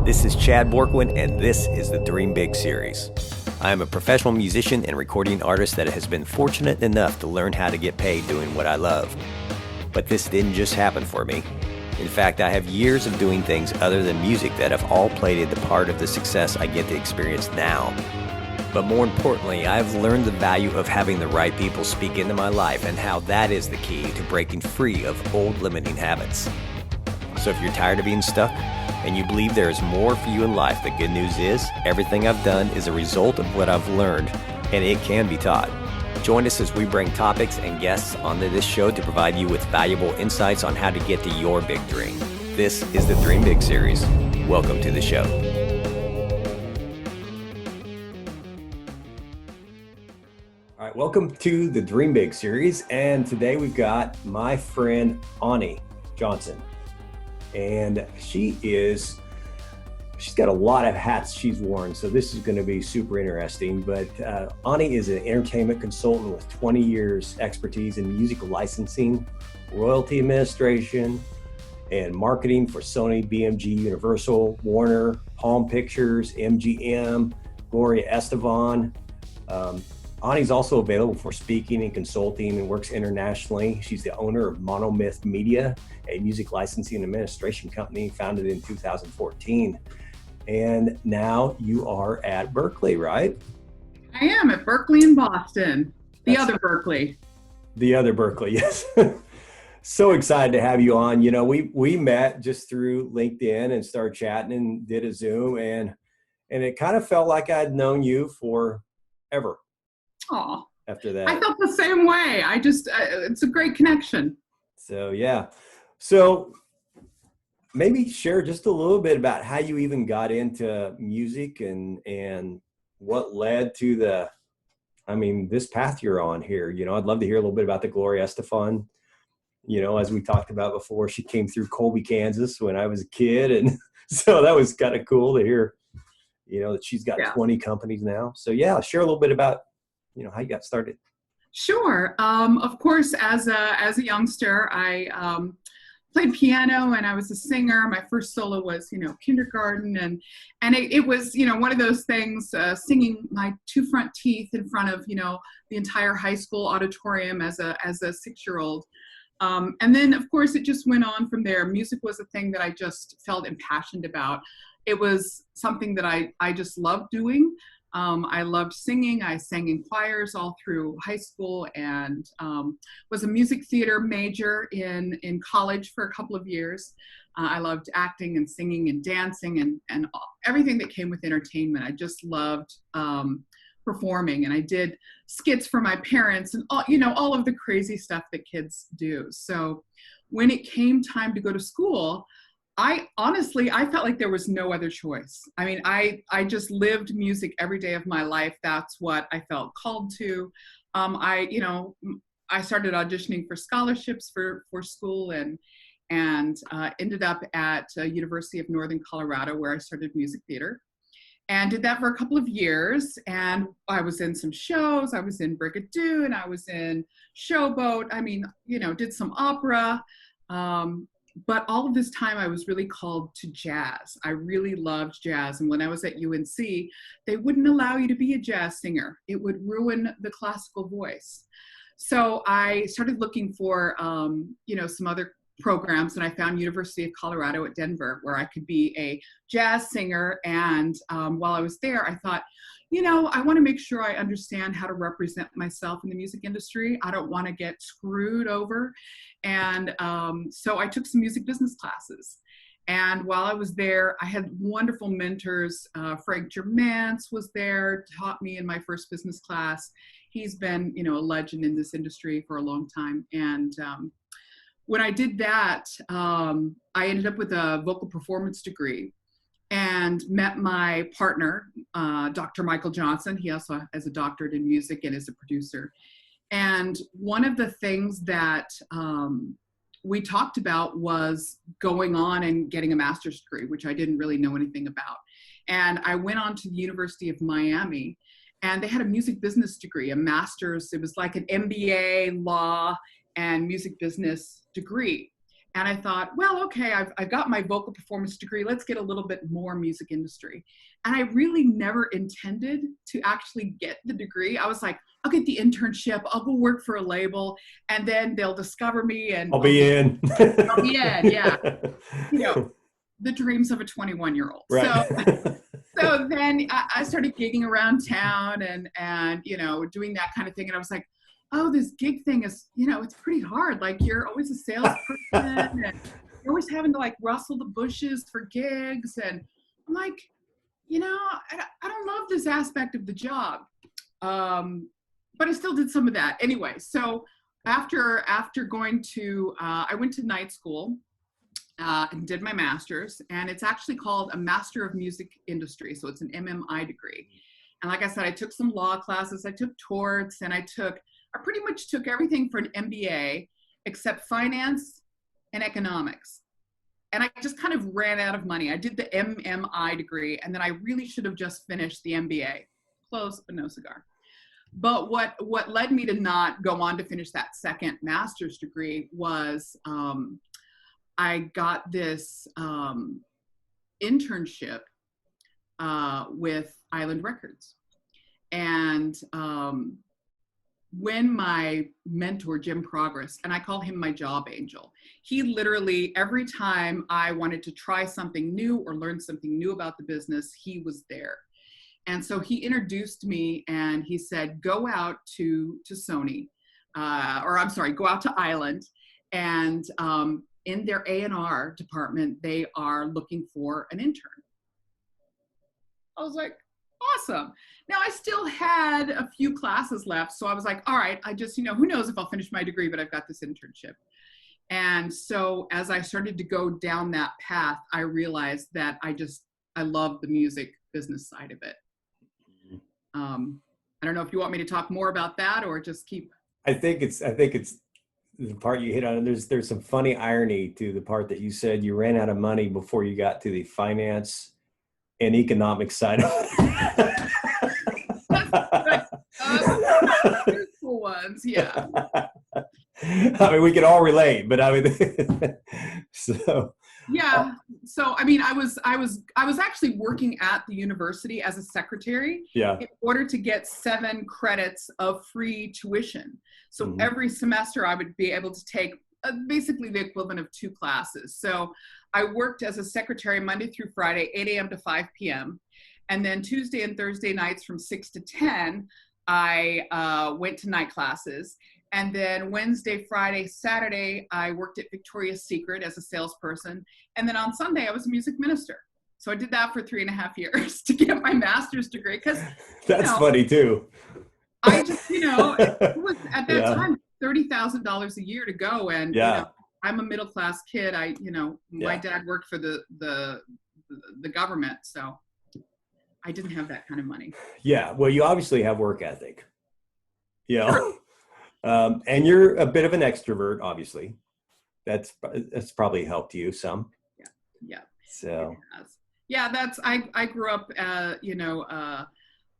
This is Chad Borkwin, and this is the Dream Big series. I am a professional musician and recording artist that has been fortunate enough to learn how to get paid doing what I love. But this didn't just happen for me. In fact, I have years of doing things other than music that have all played a part of the success I get to experience now. But more importantly, I've learned the value of having the right people speak into my life and how that is the key to breaking free of old limiting habits. So if you're tired of being stuck and you believe there is more for you in life, the good news is everything I've done is a result of what I've learned, and it can be taught. Join us as we bring topics and guests onto this show to provide you with valuable insights on how to get to your big dream. This is the Dream Big series. Welcome to the show. All right, welcome to the Dream Big series, and today we've got my friend Ani Johnson. And she's got a lot of hats she's worn, so this is going to be super interesting. But Ani is an entertainment consultant with 20 years expertise in music licensing, royalty administration, and marketing for Sony, BMG, Universal, Warner, Palm Pictures, MGM, Gloria Estefan. Ani's also available for speaking and consulting and works internationally. She's the owner of monomythmedia, a music licensing and administration company founded in 2014. And now you are at Berklee, right? I am at Berklee in Boston. The other Berklee, yes. So excited to have you on. You know, we met just through LinkedIn and started chatting and did a Zoom, and it kind of felt like I'd known you forever. Oh, after that. I felt the same way. It's a great connection. So, yeah. So maybe share just a little bit about how you even got into music and what led to this path you're on here. You know, I'd love to hear a little bit about the Gloria Estefan. You know, as we talked about before, she came through Colby, Kansas when I was a kid. And so that was kind of cool to hear, you know, that she's got 20 companies now. So yeah, share a little bit about, you know, how you got started. Sure. Of course, as a youngster, I played piano and I was a singer. My first solo was, kindergarten, and it was, one of those things, singing my two front teeth in front of, the entire high school auditorium as a 6-year-old. And then, of course, it just went on from there. Music was a thing that I just felt impassioned about. It was something that I just loved doing. I loved singing. I sang in choirs all through high school and was a music theater major in college for a couple of years. I loved acting and singing and dancing and everything that came with entertainment. I just loved performing, and I did skits for my parents and all of the crazy stuff that kids do. So when it came time to go to school, I felt like there was no other choice. I mean, I just lived music every day of my life. That's what I felt called to. I started auditioning for scholarships for school and ended up at University of Northern Colorado, where I started music theater, and did that for a couple of years. And I was in some shows. I was in Brigadoon, and I was in Showboat. I mean, did some opera. But all of this time, I was really called to jazz. I really loved jazz. And when I was at UNC, they wouldn't allow you to be a jazz singer. It would ruin the classical voice. So I started looking for, some other programs, and I found University of Colorado at Denver, where I could be a jazz singer. And while I was there, I thought, I want to make sure I understand how to represent myself in the music industry. I don't want to get screwed over. And so I took some music business classes. And while I was there, I had wonderful mentors. Frank Germans was there, taught me in my first business class. He's been, a legend in this industry for a long time. And when I did that, I ended up with a vocal performance degree and met my partner, Dr. Michael Johnson. He also has a doctorate in music and is a producer. And one of the things that we talked about was going on and getting a master's degree, which I didn't really know anything about. And I went on to the University of Miami, and they had a music business degree, a master's. It was like an MBA, law, and music business degree. And I thought, well, okay, I've got my vocal performance degree. Let's get a little bit more music industry. And I really never intended to actually get the degree. I was like, I'll get the internship. I'll go work for a label, and then they'll discover me, and I'll be in. I'll be in. Yeah, you know, the dreams of a 21-year-old. Right. So then I started gigging around town and doing that kind of thing. And I was like, oh, this gig thing is, it's pretty hard. Like, you're always a salesperson and you're always having to like rustle the bushes for gigs. And I'm like, I don't love this aspect of the job. But I still did some of that anyway. So after going to, I went to night school and did my master's, and it's actually called a Master of Music Industry. So it's an MMI degree. And like I said, I took some law classes, I took torts, and I pretty much took everything for an MBA except finance and economics. And I just kind of ran out of money. I did the MMI degree, and then I really should have just finished the MBA. Close, but no cigar. But what led me to not go on to finish that second master's degree was I got this internship with Island Records. And when my mentor, Jim Progress, and I call him my job angel, he literally, every time I wanted to try something new or learn something new about the business, he was there. And so he introduced me and he said, go out to Sony, go out to Island, and in their A&R department, they are looking for an intern. I was like, awesome. Now I still had a few classes left. So I was like, all right, I just, who knows if I'll finish my degree, but I've got this internship. And so as I started to go down that path, I realized that I love the music business side of it. I don't know if you want me to talk more about that or just keep. I think it's the part you hit on. There's some funny irony to the part that you said you ran out of money before you got to the finance and economic side of it. Cool ones, yeah. I mean, we can all relate, but I mean, so. Yeah. So, I mean, I was actually working at the university as a secretary in order to get 7 credits of free tuition. So every semester I would be able to take basically the equivalent of 2 classes. So I worked as a secretary Monday through Friday, 8 a.m. to 5 p.m. And then Tuesday and Thursday nights from 6 to 10, I went to night classes. And then Wednesday, Friday, Saturday, I worked at Victoria's Secret as a salesperson. And then on Sunday, I was a music minister. So I did that for 3.5 years to get my master's degree. Because that's funny too. I just, it was at that time $30,000 a year to go. And I'm a middle class kid. My dad worked for the government, so I didn't have that kind of money. Yeah, well, you obviously have work ethic. Sure. And you're a bit of an extrovert, obviously. That's probably helped you some. Yeah. So. Yeah, I grew up,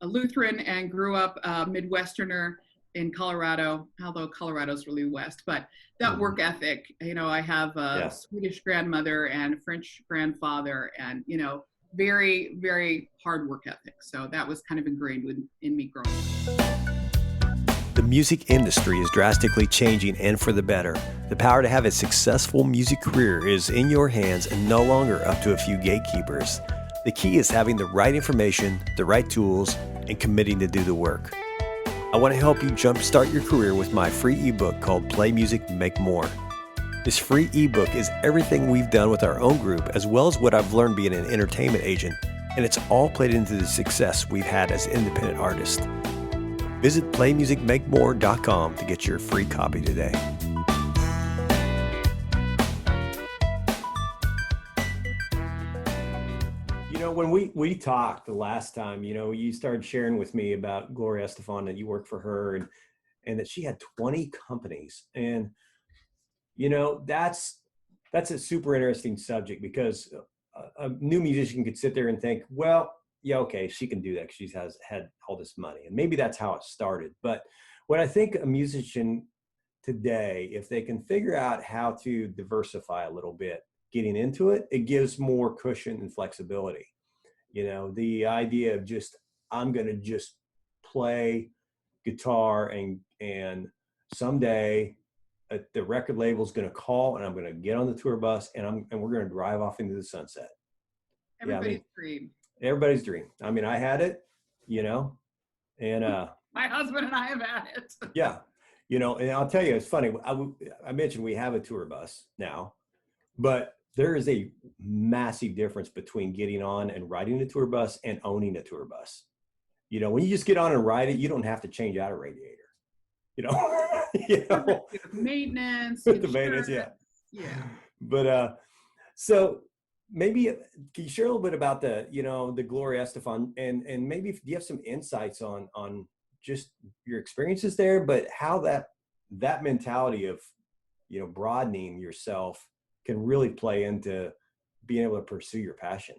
a Lutheran and grew up Midwesterner in Colorado, although Colorado's really west. But that work ethic, I have a Swedish grandmother and a French grandfather, and very, very hard work ethic. So that was kind of ingrained in me growing up. The music industry is drastically changing, and for the better. The power to have a successful music career is in your hands and no longer up to a few gatekeepers. The key is having the right information, the right tools, and committing to do the work. I want to help you jumpstart your career with my free ebook called Play Music, Make More. This free ebook is everything we've done with our own group, as well as what I've learned being an entertainment agent, and it's all played into the success we've had as independent artists. Visit playmusicmakemore.com to get your free copy today. When we talked the last time, you started sharing with me about Gloria Estefan, that you worked for her and that she had 20 companies. And, that's a super interesting subject, because a new musician could sit there and think, well, yeah, okay, she can do that because she has had all this money. And maybe that's how it started. But what I think a musician today, if they can figure out how to diversify a little bit, getting into it, it gives more cushion and flexibility. You know, the idea of just, I'm going to just play guitar and someday the record label's going to call and I'm going to get on the tour bus and we're going to drive off into the sunset. Everybody's dream. Everybody's dream. I mean, I had it, you know, and my husband and I have had it. Yeah, you know, and I'll tell you, it's funny. I mentioned we have a tour bus now, but there is a massive difference between getting on and riding a tour bus and owning a tour bus. You know, when you just get on and ride it, you don't have to change out a radiator. You know, With maintenance, with the maintenance, yeah. But so maybe can you share a little bit about the, you know, the Gloria Estefan, and maybe do you have some insights on just your experiences there, but how that mentality of, you know, broadening yourself can really play into being able to pursue your passion?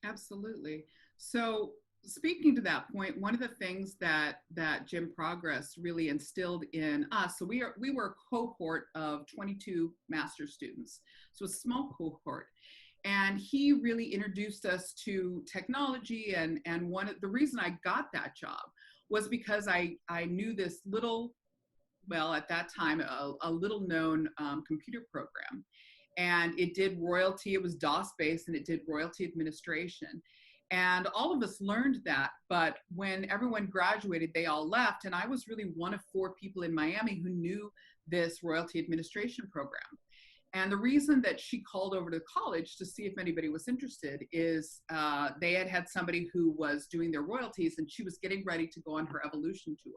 Absolutely. So speaking to that point, one of the things that Jim Progress really instilled in us, so we were a cohort of 22 master students, so a small cohort. And he really introduced us to technology. And one of the reason I got that job was because I knew this little, well, at that time, a little known computer program. And it did royalty, it was DOS based, and it did royalty administration. And all of us learned that, but when everyone graduated, they all left. And I was really one of 4 people in Miami who knew this royalty administration program. And the reason that she called over to college to see if anybody was interested is they had somebody who was doing their royalties, and she was getting ready to go on her evolution tour.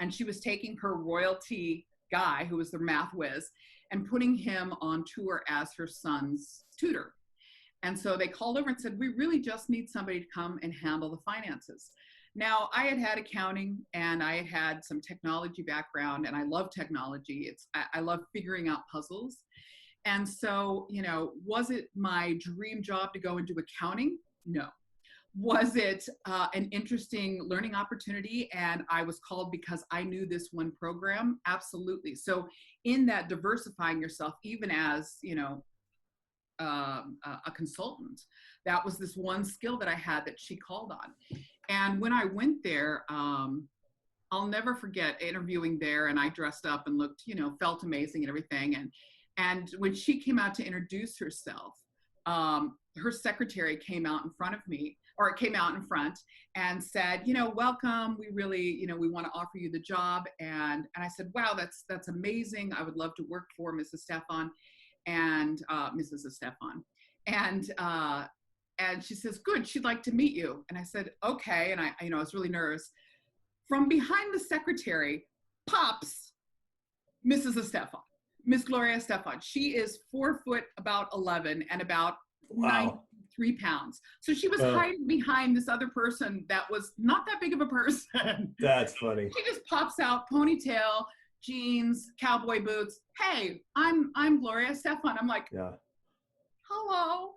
And she was taking her royalty guy, who was the math whiz, and putting him on tour as her son's tutor. And so they called over and said, we really just need somebody to come and handle the finances. Now, I had accounting and I had some technology background, and I love technology. I love figuring out puzzles. And so, you know, was it my dream job to go into accounting? No. Was it an interesting learning opportunity and I was called because I knew this one program? Absolutely. So in that diversifying yourself, even as, you know, a consultant, that was this one skill that I had that she called on. And when I went there, I'll never forget interviewing there, and I dressed up and looked, you know, felt amazing and everything. And when she came out to introduce herself, her secretary came out in front of me, or it came out in front and said, you know, welcome. We really, you know, we want to offer you the job. And I said, wow, that's amazing. I would love to work for Mrs. Stefan and Mrs. Estefan. And she says, good, she'd like to meet you. And I said, okay. And I was really nervous. From behind the secretary pops Mrs. Estefan, Miss Gloria Estefan. She is 4 foot, about 11, and about 93 pounds. So she was hiding behind this other person that was not that big of a person. That's funny. She just pops out, ponytail, jeans, cowboy boots. Hey, I'm Gloria Estefan. I'm like, yeah. Hello.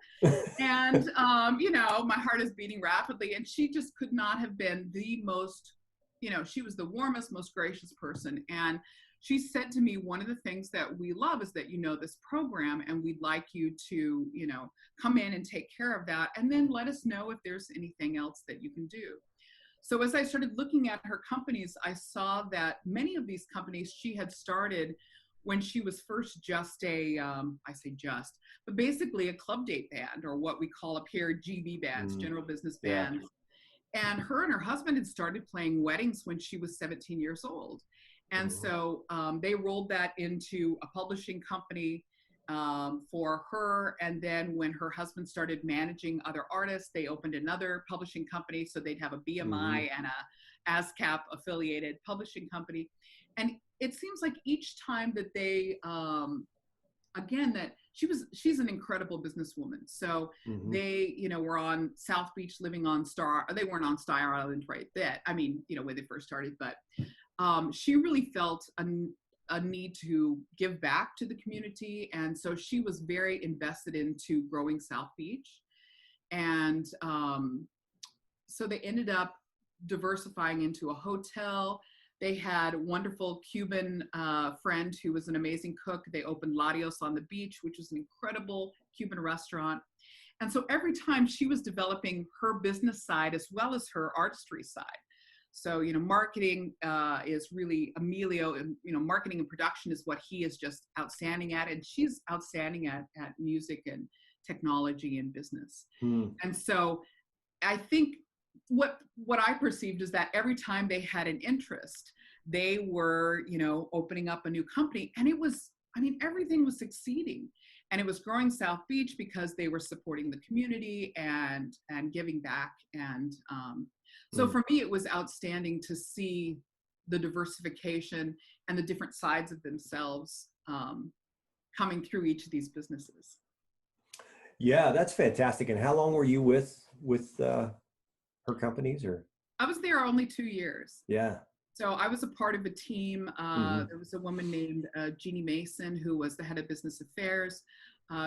And, you know, my heart is beating rapidly. And she just could not have been the most, you know, she was the warmest, most gracious person. And she said to me, one of the things that we love is that you know this program, and we'd like you to, you know, come in and take care of that. And then let us know if there's anything else that you can do. So as I started looking at her companies, I saw that many of these companies she had started when she was first just I say just, but basically a club date band, or what we call up here GB bands, general business bands. Yeah. And her husband had started playing weddings when she was 17 years old. And so they rolled that into a publishing company for her. And then when her husband started managing other artists, they opened another publishing company. So they'd have a BMI and a ASCAP affiliated publishing company. And it seems like each time that they, again, that she's an incredible businesswoman. So they, you know, were on South Beach living on they weren't on Star Island right then. I mean, you know, when they first started, but she really felt a need to give back to the community. And so she was very invested into growing South Beach. And so they ended up diversifying into a hotel. They had a wonderful Cuban friend who was an amazing cook. They opened Latios on the beach, which was an incredible Cuban restaurant. And so every time she was developing her business side as well as her artistry side. So, marketing is really Emilio, and, marketing and production is what he is just outstanding at. And she's outstanding at music and technology and business. And so I think what I perceived is that every time they had an interest, they were, opening up a new company. And everything was succeeding. And it was growing South Beach because they were supporting the community and giving back. And so for me, it was outstanding to see the diversification and the different sides of themselves coming through each of these businesses. Yeah, that's fantastic. And how long were you with her companies? Or I was there only 2 years. Yeah. So I was a part of a team. There was a woman named Jeannie Mason, who was the head of business affairs.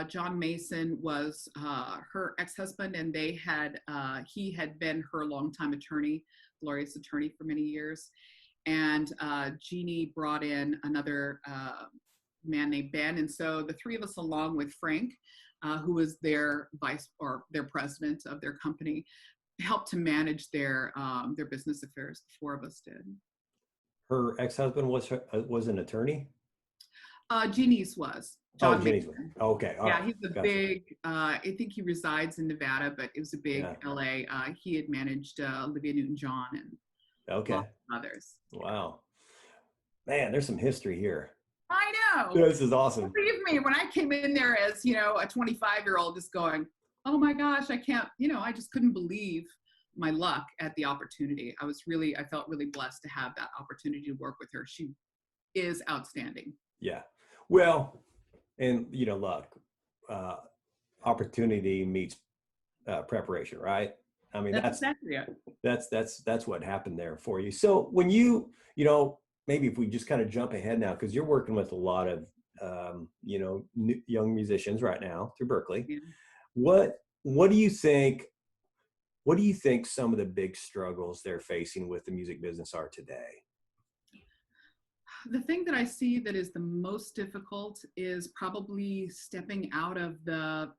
John Mason was her ex-husband, and he had been her longtime attorney, glorious attorney for many years. And Jeannie brought in another man named Ben. And so the three of us, along with Frank, who was their their president of their company, helped to manage their business affairs. The four of us did. Her ex-husband was an attorney? Jeannie's was. John Jeannie's was. Okay. All right. He's a big, I think he resides in Nevada, but it was a big LA. He had managed Olivia Newton-John and others. Wow. Man, there's some history here. I know. This is awesome. Believe me, when I came in there as, a 25-year-old just going, oh my gosh, I can't, I just couldn't believe my luck at the opportunity. I felt really blessed to have that opportunity to work with her. She is outstanding. Yeah. Well, and luck, opportunity meets preparation, right? I mean, that's exactly it. That's what happened there for you. So when maybe if we just kind of jump ahead now, because you're working with a lot of young musicians right now through Berklee. Yeah. What do you think? What do you think some of the big struggles they're facing with the music business are today? The thing that I see that is the most difficult is probably stepping out of the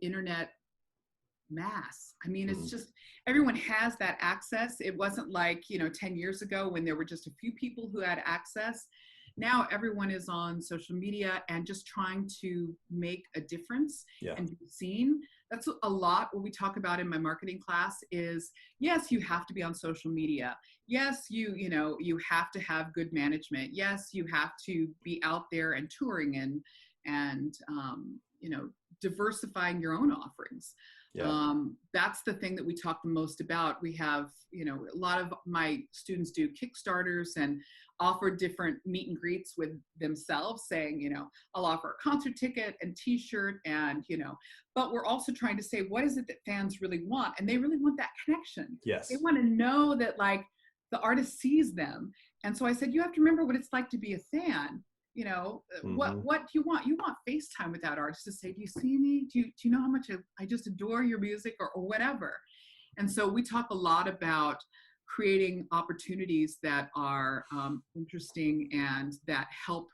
internet mass. I mean, it's just, everyone has that access. It wasn't like, 10 years ago when there were just a few people who had access. Now everyone is on social media and just trying to make a difference and be seen. That's a lot what we talk about in my marketing class is, yes, you have to be on social media. Yes, you have to have good management. Yes, you have to be out there and touring and diversifying your own offerings. Yeah. That's the thing that we talk the most about. We have, a lot of my students do Kickstarters and offer different meet and greets with themselves, saying, I'll offer a concert ticket and t-shirt and, but we're also trying to say, what is it that fans really want? And they really want that connection. Yes. They want to know that the artist sees them. And so I said, you have to remember what it's like to be a fan. What do you want? You want FaceTime with that artist to say, do you see me? Do you know how much I just adore your music or whatever? And so we talk a lot about creating opportunities that are interesting and that help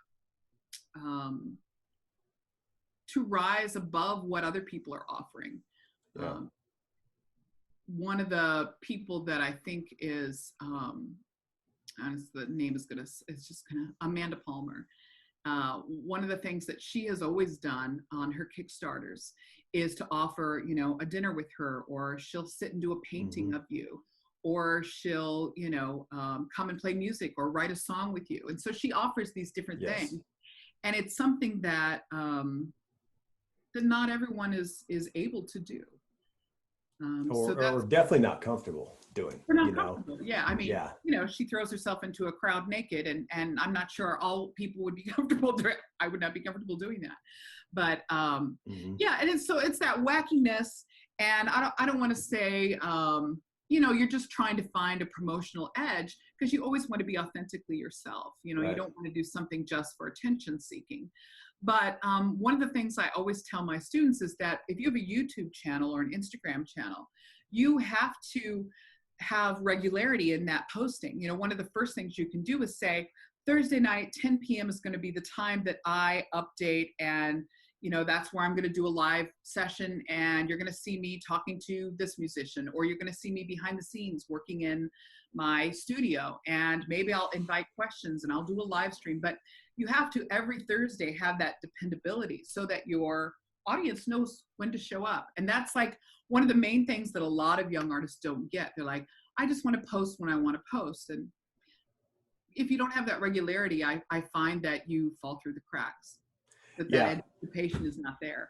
to rise above what other people are offering. Yeah. One of the people that I think is, the name is Amanda Palmer. One of the things that she has always done on her Kickstarters is to offer, a dinner with her, or she'll sit and do a painting of you, or she'll, come and play music or write a song with you. And so she offers these different things. And it's something that, that not everyone is able to do. Or definitely not comfortable doing. We're not comfortable. Yeah. I mean, she throws herself into a crowd naked, and I'm not sure all people would be comfortable doing. I would not be comfortable doing that. But yeah, and it's that wackiness. And I don't want to say, you're just trying to find a promotional edge, because you always want to be authentically yourself. You don't want to do something just for attention seeking. But one of the things I always tell my students is that if you have a YouTube channel or an Instagram channel, you have to have regularity in that posting. One of the first things you can do is say, Thursday night, 10 p.m. is going to be the time that I update, and that's where I'm going to do a live session, and you're going to see me talking to this musician, or you're going to see me behind the scenes working in my studio, and maybe I'll invite questions and I'll do a live stream. But you have to every Thursday have that dependability so that your audience knows when to show up. And that's like one of the main things that a lot of young artists don't get. They're like, I just want to post when I want to post. And if you don't have that regularity, I find that you fall through the cracks, that anticipation is not there.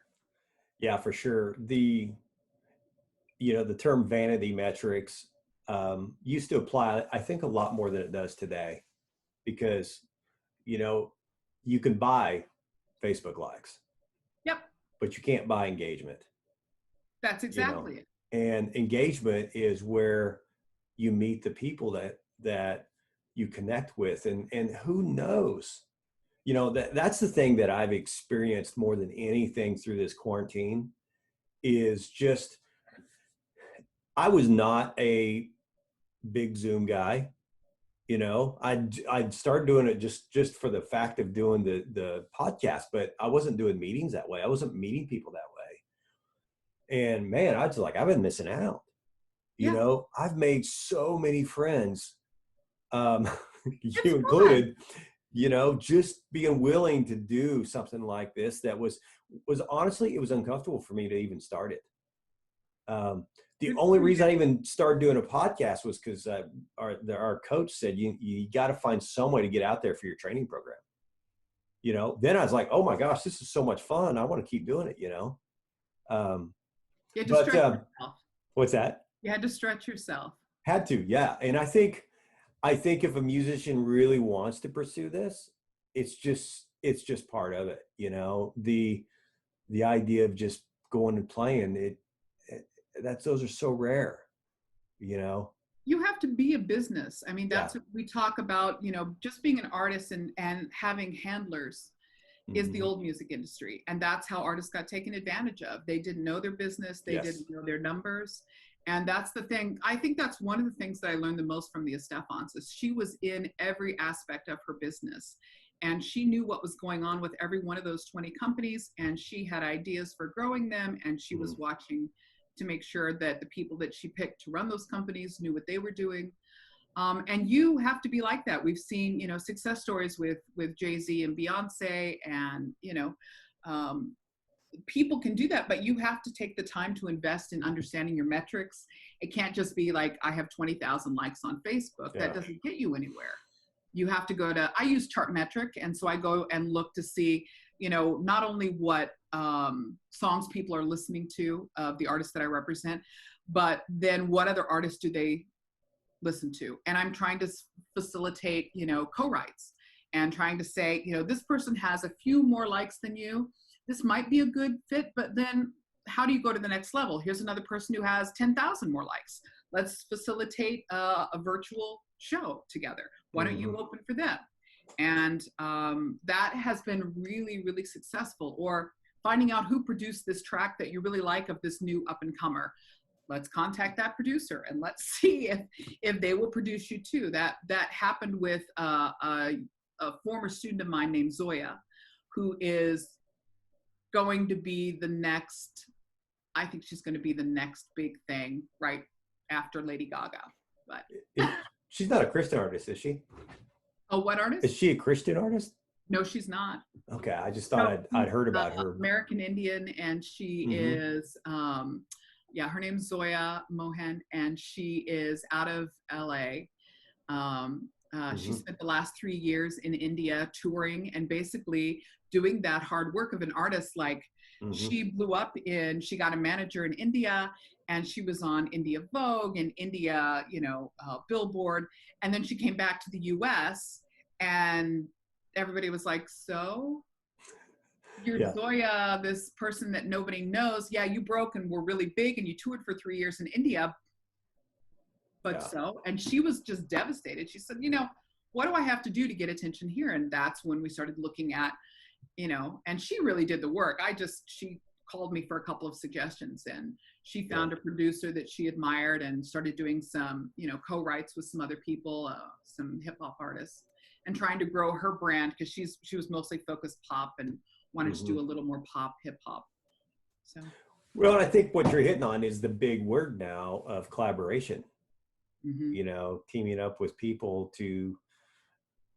Yeah, for sure. The term vanity metrics used to apply, I think, a lot more than it does today, because, you can buy Facebook likes. Yep. But you can't buy engagement. That's exactly it. And engagement is where you meet the people that you connect with, and who knows, that's the thing that I've experienced more than anything through this quarantine is just, I was not a big Zoom guy. I'd started doing it just for the fact of doing the podcast, but I wasn't doing meetings that way. I wasn't meeting people that way. And man, I was like, I've been missing out. I've made so many friends, you included, just being willing to do something like this that was honestly, it was uncomfortable for me to even start it. The only reason I even started doing a podcast was because our coach said, you got to find some way to get out there for your training program. Then I was like, oh my gosh, this is so much fun. I want to keep doing it, You had to stretch yourself. What's that? You had to stretch yourself. Had to, yeah. And I think if a musician really wants to pursue this, it's just part of it. The idea of just going and playing those are so rare. You have to be a business. I mean, that's what we talk about, just being an artist and having handlers is the old music industry. And that's how artists got taken advantage of. They didn't know their business. They didn't know their numbers. And that's the thing. I think that's one of the things that I learned the most from the Estefans is she was in every aspect of her business. And she knew what was going on with every one of those 20 companies. And she had ideas for growing them. And she was watching to make sure that the people that she picked to run those companies knew what they were doing. And you have to be like that. We've seen, success stories with Jay-Z and Beyonce, and, people can do that, but you have to take the time to invest in understanding your metrics. It can't just be like, I have 20,000 likes on Facebook. That doesn't get you anywhere. You have to I use Chartmetric. And so I go and look to see, not only what songs people are listening to of the artists that I represent, but then what other artists do they listen to? And I'm trying to facilitate, co-writes and trying to say, this person has a few more likes than you. This might be a good fit, but then how do you go to the next level? Here's another person who has 10,000 more likes. Let's facilitate a virtual show together. Why don't you open for them? And that has been really, really successful. Or finding out who produced this track that you really like of this new up and comer. Let's contact that producer and let's see if they will produce you too. That happened with a former student of mine named Zoya, who is going to be the next, I think she's going to be the next big thing right after Lady Gaga. But she's not a Christian artist, is she? Oh, what artist? Is she a Christian artist? No, she's not. Okay, I just thought I'd heard about her. American Indian, and she is, her name's Zoya Mohan, and she is out of LA. She spent the last 3 years in India touring and basically doing that hard work of an artist. Like she blew up she got a manager in India, and she was on India Vogue and India, Billboard. And then she came back to the US and everybody was like, so you're Zoya, this person that nobody knows. Yeah, you broke and were really big and you toured for 3 years in India. And she was just devastated. She said, what do I have to do to get attention here? And that's when we started looking at, and she really did the work. She called me for a couple of suggestions, and she found a producer that she admired and started doing some, co-writes with some other people, some hip hop artists, and trying to grow her brand, because she was mostly focused pop and wanted to do a little more pop hip hop. So. Well, I think what you're hitting on is the big word now of collaboration. Teaming up with people to,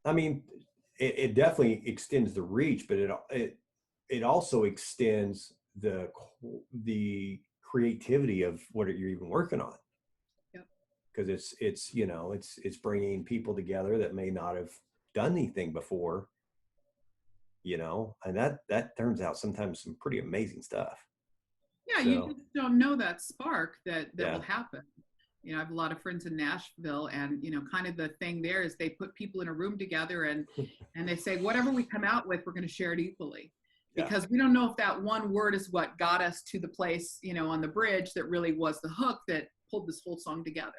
I mean, it definitely extends the reach, but it also extends the creativity of what you're even working on. Yep. Because it's bringing people together that may not have done anything before, and that turns out sometimes some pretty amazing stuff. Yeah, so, you just don't know that spark that yeah. will happen. I have a lot of friends in Nashville, and kind of the thing there is they put people in a room together and they say, whatever we come out with, we're going to share it equally, because we don't know if that one word is what got us to the place, on the bridge that really was the hook that pulled this whole song together.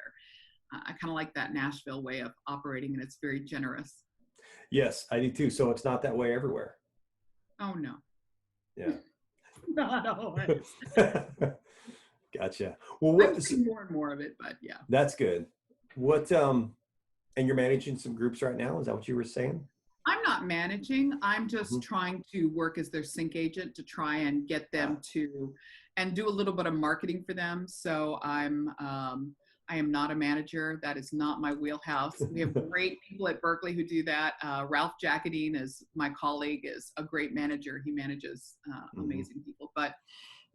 I kind of like that Nashville way of operating, and it's very generous. Yes, I do too. So it's not that way everywhere. Oh no. Yeah. Not always. Gotcha. Well, I'm seeing more and more of it, but yeah. That's good. What and you're managing some groups right now? Is that what you were saying? I'm not managing. I'm just trying to work as their sync agent to try and get them to, and do a little bit of marketing for them. So I am not a manager. That is not my wheelhouse. We have great people at Berklee who do that. Ralph Jackadine is my colleague, is a great manager. He manages amazing people. But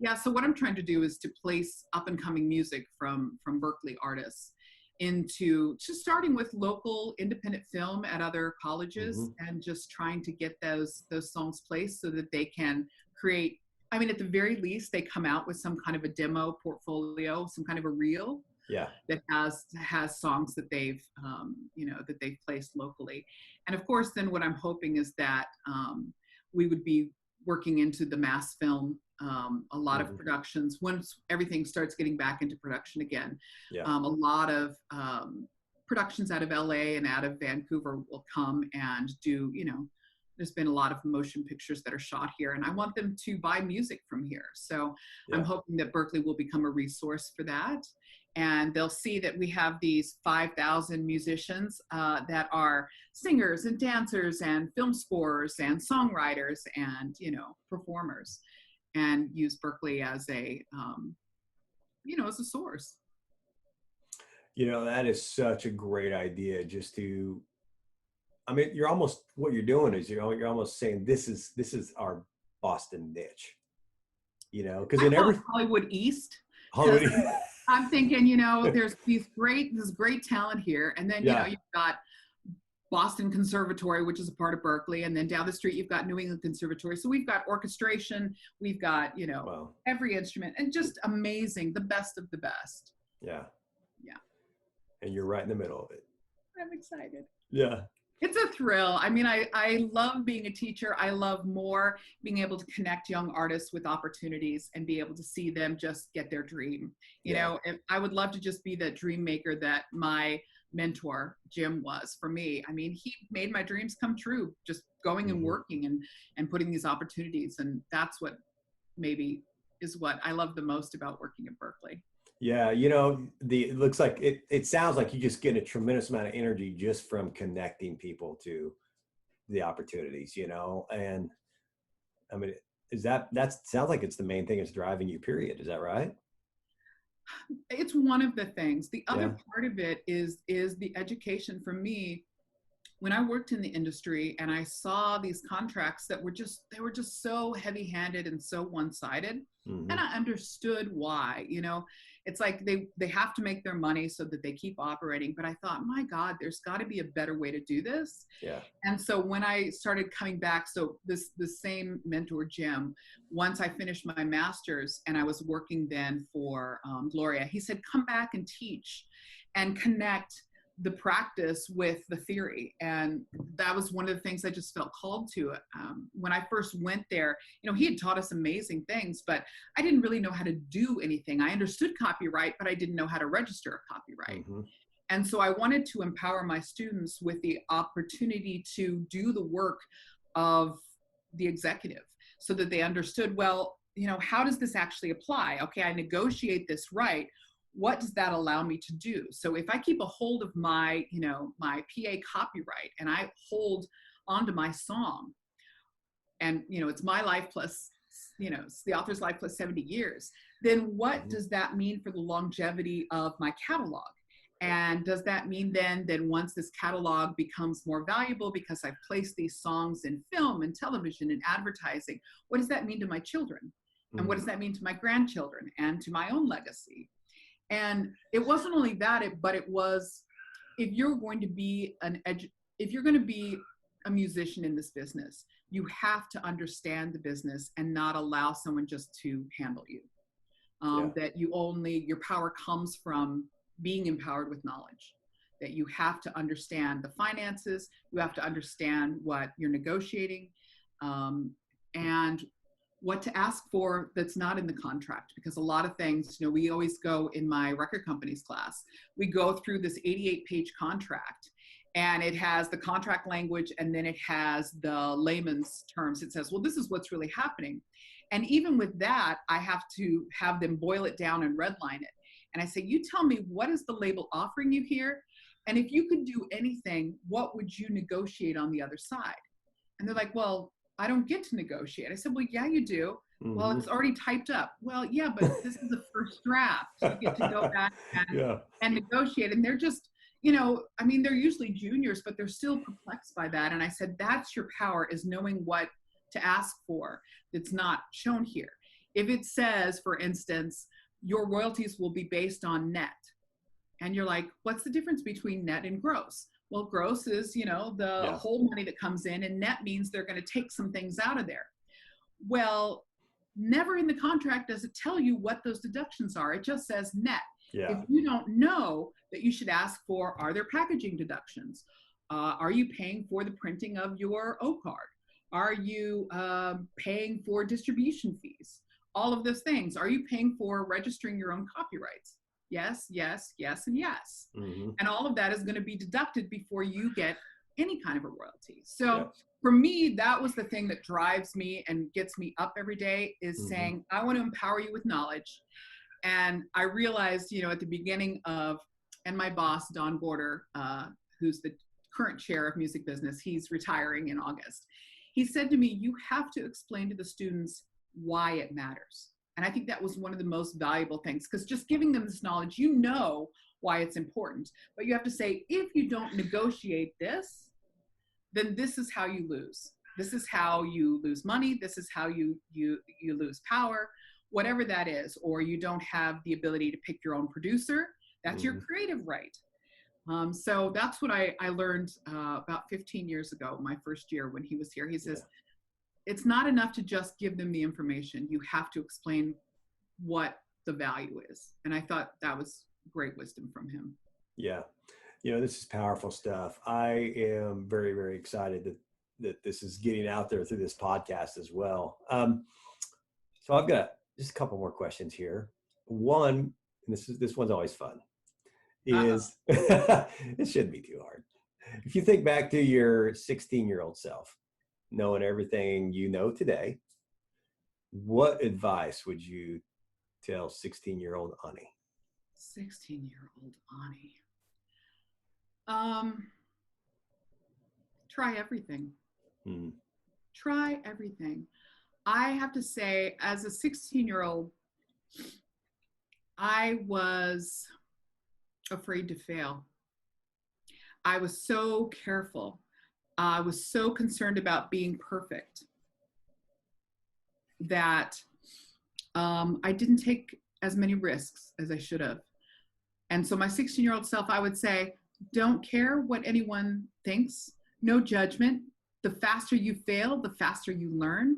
yeah, so what I'm trying to do is to place up and coming music from Berklee artists into just starting with local independent film at other colleges, and just trying to get those songs placed so that they can create, I mean, at the very least, they come out with some kind of a demo portfolio, some kind of a reel that has songs that they've, that they've placed locally. And of course, then what I'm hoping is that we would be working into the mass film, a lot of productions once everything starts getting back into production again. A lot of productions out of LA and out of Vancouver will come and do, there's been a lot of motion pictures that are shot here, and I want them to buy music from here. So I'm hoping that Berklee will become a resource for that. And they'll see that we have these 5,000 musicians that are singers and dancers and film scorers and songwriters and, performers, and use Berklee as a, as a source. That is such a great idea, just to, I mean, what you're doing is you're almost saying this is our Boston niche, because in every Hollywood East. Hollywood. I'm thinking, there's this great talent here, and then you've got Boston Conservatory, which is a part of Berklee, and then down the street you've got New England Conservatory. So we've got orchestration, we've got every instrument, and just amazing, the best of the best. Yeah. And you're right in the middle of it. I'm excited. Yeah. It's a thrill. I mean, I love being a teacher. I love more being able to connect young artists with opportunities and be able to see them just get their dream. I would love to just be that dream maker that my mentor, Jim, was for me. I mean, he made my dreams come true, just going and working and putting these opportunities. And that's what maybe is what I love the most about working at Berklee. Yeah, it looks like it sounds like you just get a tremendous amount of energy just from connecting people to the opportunities, and I mean, that sounds like it's the main thing that's driving you, period. Is that right? It's one of the things. The other part of it is the education. For me, when I worked in the industry and I saw these contracts that were just so heavy-handed and so one-sided, and I understood why. It's like they have to make their money so that they keep operating. But I thought, my God, there's got to be a better way to do this. Yeah. And so when I started coming back, so the same mentor, Jim, once I finished my master's and I was working then for Gloria, he said, come back and teach and connect the practice with the theory. And that was one of the things I just felt called to. When I first went there, he had taught us amazing things, but I didn't really know how to do anything. I understood copyright, but I didn't know how to register a copyright. And so I wanted to empower my students with the opportunity to do the work of the executive so that they understood, well, how does this actually apply? Okay, I negotiate this right. What does that allow me to do? So if I keep a hold of my, my PA copyright and I hold onto my song, and it's my life plus, it's the author's life plus 70 years, then what does that mean for the longevity of my catalog? And does that mean then once this catalog becomes more valuable because I've placed these songs in film and television and advertising, what does that mean to my children? And what does that mean to my grandchildren and to my own legacy? And it wasn't only that, but it was, if you're going to be a musician in this business, you have to understand the business and not allow someone just to handle you. That your power comes from being empowered with knowledge, that you have to understand the finances, you have to understand what you're negotiating, and what to ask for that's not in the contract. Because a lot of things, we always go in my record companies class, we go through this 88-page contract, and it has the contract language, and then it has the layman's terms. It says, well, this is what's really happening. And even with that, I have to have them boil it down and redline it. And I say, you tell me, what is the label offering you here? And if you could do anything, what would you negotiate on the other side? And they're like, well, I don't get to negotiate. I said, well, yeah, you do. Well, it's already typed up. Well, yeah, but this is the first draft. You get to go back and negotiate. And they're just, they're usually juniors, but they're still perplexed by that. And I said, that's your power, is knowing what to ask for that's not shown here. If it says, for instance, your royalties will be based on net, and you're like, what's the difference between net and gross? Well, gross is, the whole money that comes in, and net means they're going to take some things out of there. Well, never in the contract does it tell you what those deductions are. It just says net. If you don't know, that you should ask for, are there packaging deductions? Are you paying for the printing of your O card? Are you paying for distribution fees? All of those things. Are you paying for registering your own copyrights? Yes, yes, yes, and yes. And all of that is going to be deducted before you get any kind of a royalty. So for me, that was the thing that drives me and gets me up every day, is saying, I want to empower you with knowledge. And I realized, at the beginning of, and my boss, Don Gorder, who's the current chair of music business, he's retiring in August. He said to me, you have to explain to the students why it matters. And I think that was one of the most valuable things, because just giving them this knowledge, why it's important. But you have to say, if you don't negotiate this, then this is how you lose. This is how you lose money. This is how you lose power, whatever that is. Or you don't have the ability to pick your own producer. That's your creative right. So that's what I learned about 15 years ago, my first year when he was here. He says, it's not enough to just give them the information. You have to explain what the value is. And I thought that was great wisdom from him. Yeah. This is powerful stuff. I am very, very excited that this is getting out there through this podcast as well. So I've got just a couple more questions here. One, and this one's always fun, is it shouldn't be too hard. If you think back to your 16-year-old self, knowing everything you know today, what advice would you tell 16-year-old Ani? 16-year-old Ani. Try everything. Try everything. I have to say, as a 16-year-old, I was afraid to fail. I was so careful. I was so concerned about being perfect that I didn't take as many risks as I should have. And so my 16-year-old self, I would say, don't care what anyone thinks. No judgment. The faster you fail, the faster you learn.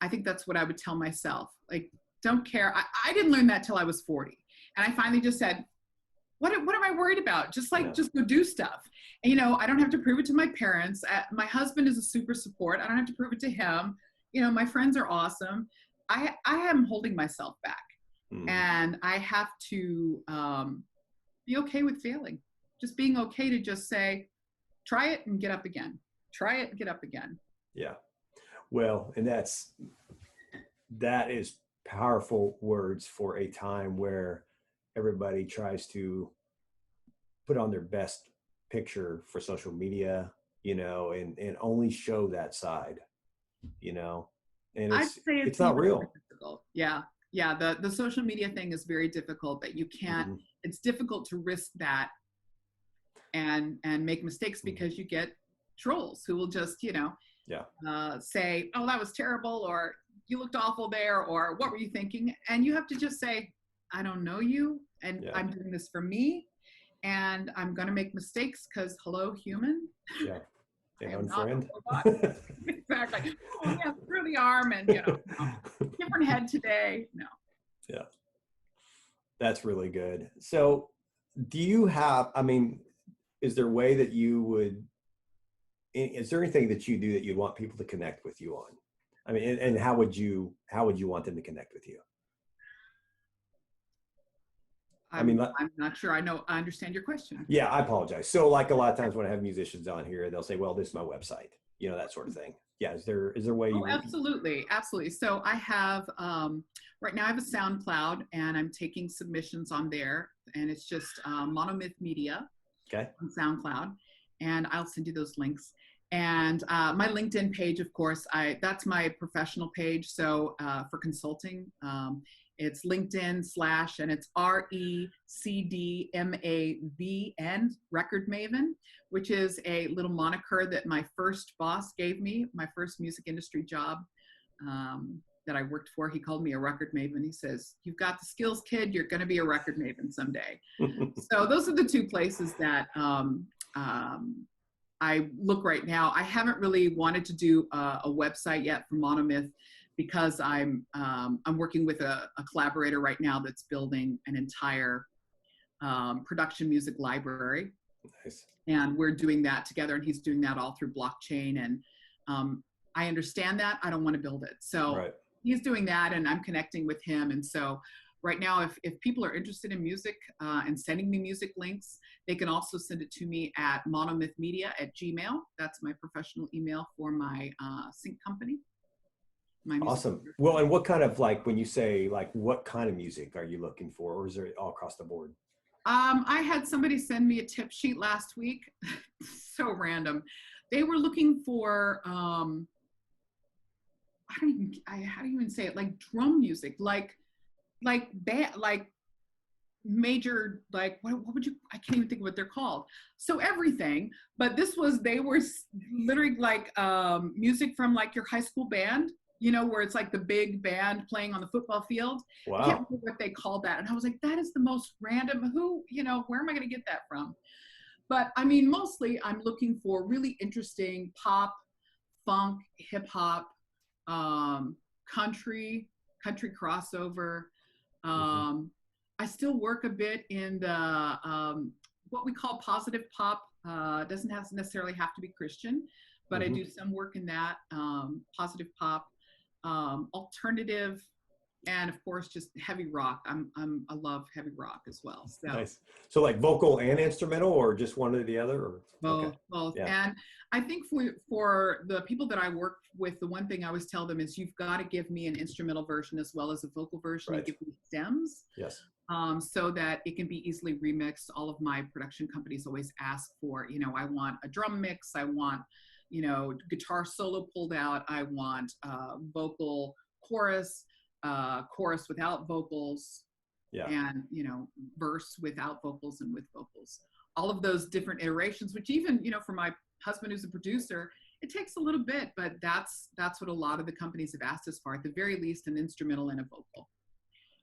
I think that's what I would tell myself. Like, don't care. I didn't learn that till I was 40. And I finally just said, what am I worried about? Just go do stuff. And, I don't have to prove it to my parents. My husband is a super support. I don't have to prove it to him. My friends are awesome. I am holding myself back. And I have to be okay with failing. Just being okay to just say, try it and get up again. Try it and get up again. Yeah. Well, and that's That is powerful words for a time where everybody tries to put on their best picture for social media, and only show that side, you know, and I'd say it's it's not even more real. difficult. Yeah. Yeah. The social media thing is very difficult, but you can't, Hmm. it's difficult to risk that and make mistakes Hmm. because you get trolls who will just, Yeah. say, oh, that was terrible, or you looked awful there, or what were you thinking? And you have to just say, I don't know you, and Yeah. I'm doing this for me, and I'm going to make mistakes because, hello, human. Yeah. I And am not a unfriend. robot. Exactly. Oh, yeah, through the arm, and, no. Different head today. No. Yeah. That's really good. So do you have, I mean, is there a way that you would, is there anything that you do that you'd want people to connect with you on? I mean, and how would you want them to connect with you? I mean, I'm not sure I understand your question. yeah, I apologize. So like a lot of times when I have musicians on here, they'll say, well, this is my website, that sort of thing. Yeah. Is there a way Oh, you, absolutely. Absolutely. So I have, right now I have a SoundCloud and I'm taking submissions on there, and it's just monomythmedia okay. on SoundCloud, and I'll send you those links. And my LinkedIn page, of course, that's my professional page. So for consulting, it's LinkedIn / and it's RECDMAVN, Record Maven, which is a little moniker that my first boss gave me, my first music industry job that I worked for. He called me a record maven. He says, you've got the skills, kid. You're going to be a record maven someday. So those are the two places that I look right now. I haven't really wanted to do a website yet for Monomyth because I'm working with a collaborator right now that's building an entire production music library. Nice. And we're doing that together, and he's doing that all through blockchain. And I understand that. I don't want to build it. So Right. he's doing that, and I'm connecting with him. And so right now, if people are interested in music and sending me music links, they can also send it to me at monomythmedia@gmail. That's my professional email for my sync company. My music Awesome. career. Well, and what kind of, like, when you say, like, what kind of music are you looking for, or is it all across the board? I had somebody send me a tip sheet last week. So random. They were looking for how do you even say it? Like drum music, like major, like what would you? I can't even think of what they're called. So everything, but they were literally like music from like your high school band. Where it's like the big band playing on the football field. I can't Wow. remember what they called that. And I was like, that is the most random. Where am I going to get that from? But I mean, mostly I'm looking for really interesting pop, funk, hip hop, country crossover. Hmm. I still work a bit in the what we call positive pop. Doesn't necessarily have to be Christian, but I Hmm. do some work in that positive pop, alternative, and of course just heavy rock. I love heavy rock as well. So Nice. So like vocal and instrumental, or just one or the other, or okay. both. Yeah. And I think for the people that I work with, the one thing I always tell them is you've got to give me an instrumental version as well as a vocal version. Right. You give me stems. Yes. So that it can be easily remixed. All of my production companies always ask for, I want a drum mix, I want, guitar solo pulled out, I want vocal chorus, chorus without vocals, Yeah. and verse without vocals and with vocals. All of those different iterations, which even for my husband who's a producer, it takes a little bit, but that's what a lot of the companies have asked us for. At the very least, an instrumental and a vocal.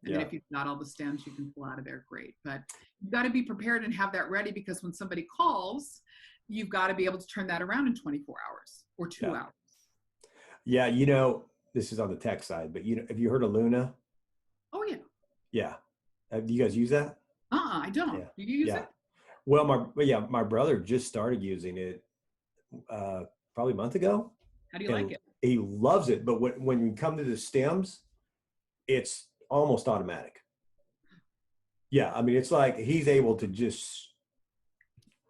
And then Yeah. if you've got all the stems you can pull out of there, great. But you've got to be prepared and have that ready, because when somebody calls, you've got to be able to turn that around in 24 hours or 2 Yeah. hours. Yeah. This is on the tech side, but have you heard of Luna? Oh, yeah. Yeah. Do you guys use that? I don't. Yeah. Do you use Yeah. it? Well, my brother just started using it probably a month ago. How do you like it? He loves it, but when you come to the stems, it's almost automatic. Yeah, I mean, it's like he's able to just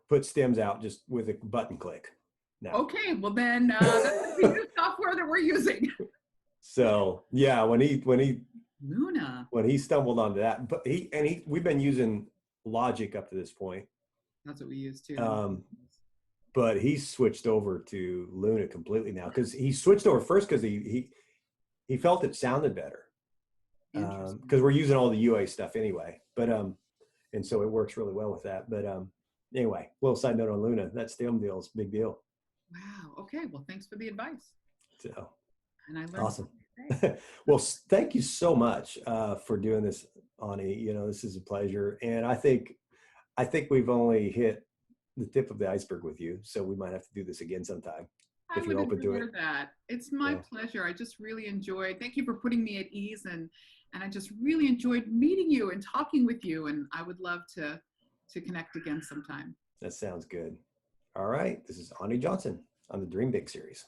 put stems out just with a button click now. Okay, well then that's the new software that we're using. So yeah, Luna. when he stumbled onto that, but we've been using Logic up to this point. That's what we use too. Um, but he's switched over to Luna completely now because he switched over first because he felt it sounded better Interesting. because we're using all the UA stuff anyway. But and so it works really well with that. But anyway, little side note on Luna, that stem deal is a big deal. Wow. Okay. Well, thanks for the advice. So And I learned awesome. something today. Well, thank you so much for doing this, Ani. You know, this is a pleasure, and I think we've only hit the tip of the iceberg with you. So we might have to do this again sometime I if would you're open to adore it. that. It's my Yeah, pleasure. I just really enjoyed. Thank you for putting me at ease, and I just really enjoyed meeting you and talking with you. And I would love to connect again sometime. that sounds good. All right, this is Ani Johnson on the Dream Big series.